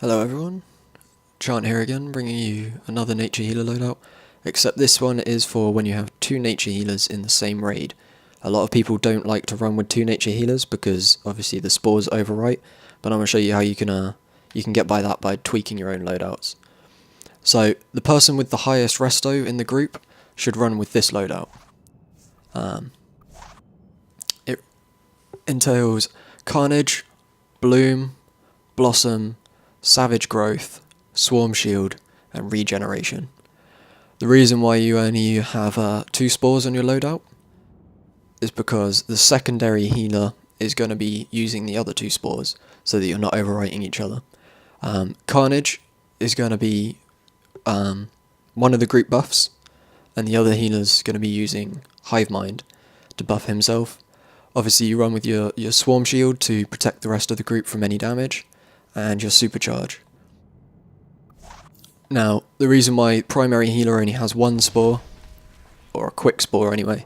Hello everyone, Chant here again, bringing you another nature healer loadout, except this one is for when you have two nature healers in the same raid. A lot of people don't like to run with two nature healers because obviously the spores overwrite, but I'm going to show you how you can get by that by tweaking your own loadouts. So the person with the highest resto in the group should run with this loadout. It entails Carnage, Bloom, Blossom, Savage Growth, Swarm Shield, and Regeneration. The reason why you only have 2 spores on your loadout is because the secondary healer is going to be using the other 2 spores so that you're not overwriting each other. Carnage is going to be one of the group buffs, and the other healer's going to be using Hive Mind to buff himself. Obviously you run with your Swarm Shield to protect the rest of the group from any damage, and your Supercharge. Now, the reason why primary healer only has 1 spore, or a quick spore anyway,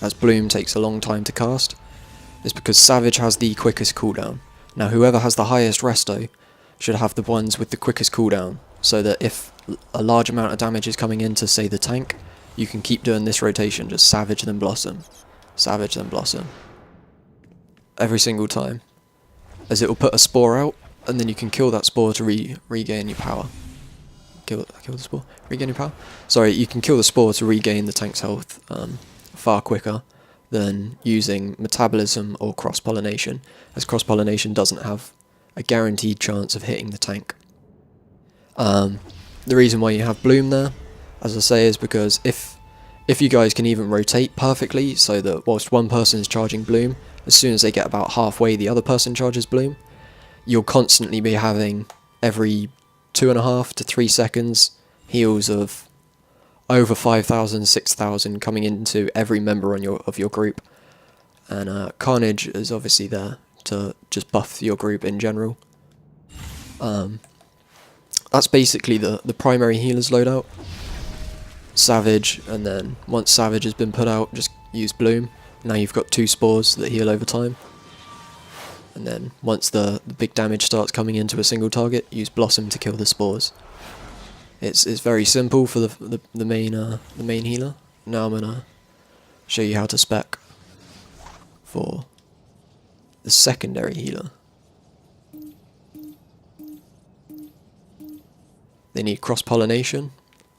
as Bloom takes a long time to cast, is because Savage has the quickest cooldown. Now whoever has the highest resto should have the ones with the quickest cooldown, so that if a large amount of damage is coming into, say, the tank, you can keep doing this rotation, just Savage then Blossom, Savage then Blossom, every single time, as it will put a spore out, and then you can kill that spore to regain your power. Kill the spore? Regain your power? Sorry, you can kill the spore to regain the tank's health far quicker than using metabolism or cross-pollination, as cross-pollination doesn't have a guaranteed chance of hitting the tank. The reason why you have Bloom there, as I say, is because if you guys can even rotate perfectly, so that whilst one person is charging Bloom, as soon as they get about halfway the other person charges Bloom, you'll constantly be having every 2.5 to 3 seconds heals of over 5,000, 6,000 coming into every member of your group. And Carnage is obviously there to just buff your group in general. That's basically the primary healer's loadout. Savage, and then once Savage has been put out, just use Bloom. Now you've got 2 spores that heal over time. And then once the big damage starts coming into a single target, use Blossom to kill the spores. It's very simple for the main healer. Now I'm gonna show you how to spec for the secondary healer. They need cross-pollination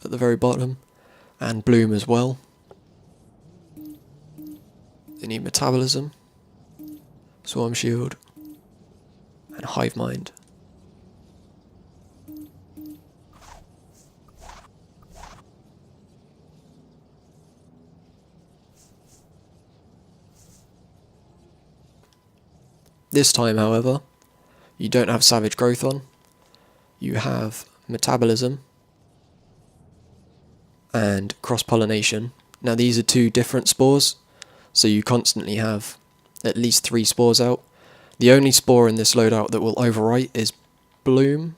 at the very bottom, and Bloom as well. They need metabolism, Swarm Shield, and Hive Mind. This time, however, you don't have Savage Growth on, you have Metabolism and Cross-Pollination. Now these are 2 different spores, so you constantly have at least 3 spores out. The only spore in this loadout that will overwrite is Bloom,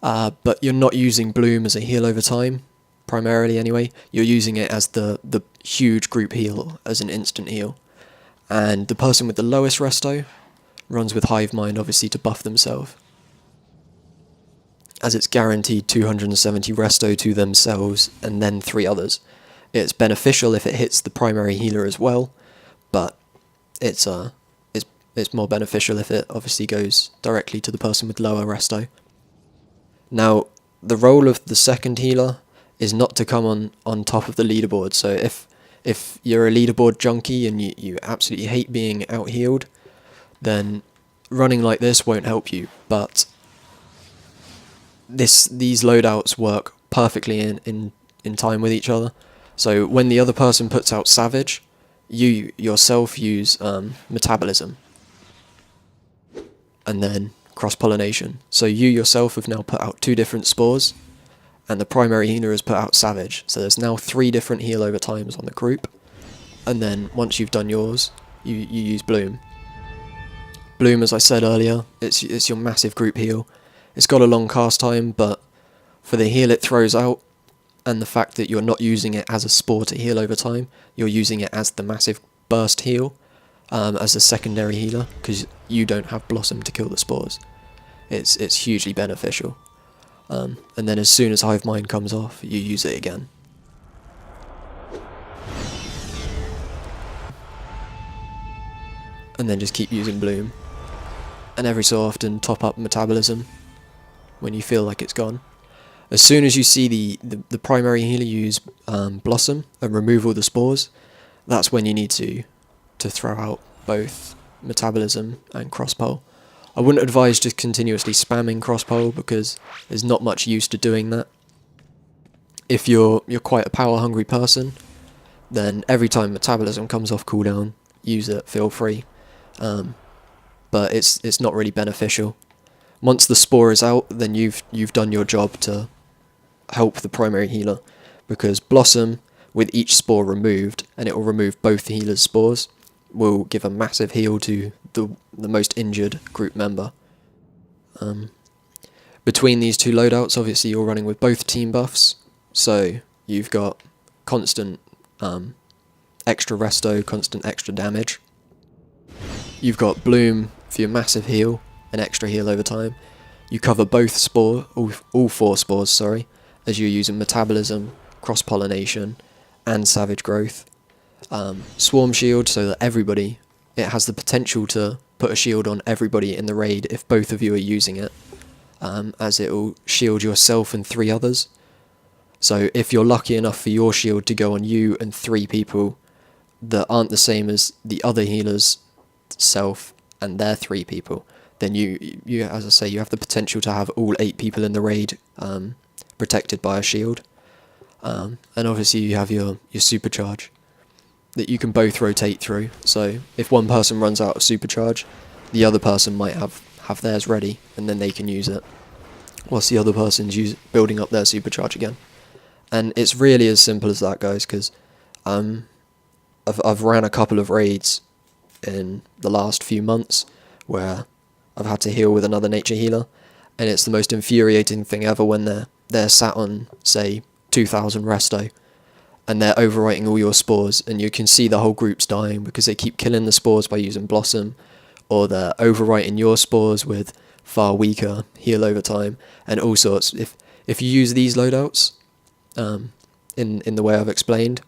but you're not using Bloom as a heal over time, primarily anyway. You're using it as the huge group heal, as an instant heal. And the person with the lowest resto runs with Hive Mind, obviously, to buff themselves, as it's guaranteed 270 resto to themselves and then 3 others. It's beneficial if it hits the primary healer as well, but it's more beneficial if it obviously goes directly to the person with lower resto. Now, the role of the second healer is not to come on top of the leaderboard, so if you're a leaderboard junkie and you absolutely hate being out-healed, then running like this won't help you, but these loadouts work perfectly in time with each other. So when the other person puts out Savage, you yourself use Metabolism, and then Cross-Pollination. So you yourself have now put out 2 different spores, and the primary healer has put out Savage. So there's now 3 different heal over times on the group, and then once you've done yours, you use Bloom. Bloom, as I said earlier, it's your massive group heal. It's got a long cast time, but for the heal it throws out, and the fact that you're not using it as a spore to heal over time, you're using it as the massive burst heal, as a secondary healer, because you don't have Blossom to kill the spores. it's hugely beneficial. And then as soon as Hive Mind comes off, you use it again. And then just keep using Bloom. And every so often top up Metabolism when you feel like it's gone. As soon as you see the primary healer use Blossom and remove all the spores, that's when you need to throw out both Metabolism and Crosspole. I wouldn't advise just continuously spamming Crosspole because there's not much use to doing that. If you're quite a power hungry person, then every time Metabolism comes off cooldown, use it, feel free. But it's not really beneficial. Once the spore is out, then you've done your job to help the primary healer, because Blossom, with each spore removed, and it will remove both healers' spores, will give a massive heal to the most injured group member. Between these two loadouts, obviously you're running with both team buffs, so you've got constant extra resto, constant extra damage. You've got Bloom for your massive heal, and extra heal over time. You cover both all four spores, sorry, as you're using Metabolism, Cross-Pollination, and Savage Growth. Swarm Shield, so that everybody, it has the potential to put a shield on everybody in the raid if both of you are using it, as it will shield yourself and 3 others. So if you're lucky enough for your shield to go on you and 3 people that aren't the same as the other healer's self and their 3 people, then you as I say, you have the potential to have all 8 people in the raid protected by a shield. And obviously you have your supercharge that you can both rotate through, so if one person runs out of supercharge, the other person might have theirs ready, and then they can use it, whilst the other person's building up their supercharge again. And it's really as simple as that, guys, because I've ran a couple of raids in the last few months where I've had to heal with another nature healer, and it's the most infuriating thing ever when they're sat on, say, 2000 resto, and they're overwriting all your spores, and you can see the whole group's dying because they keep killing the spores by using Blossom, or they're overwriting your spores with far weaker heal over time, and all sorts. If you use these loadouts, in the way I've explained,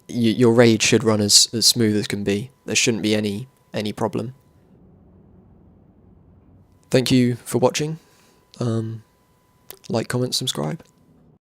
your raid should run as smooth as can be. There shouldn't be any problem. Thank you for watching. Like, comment, subscribe.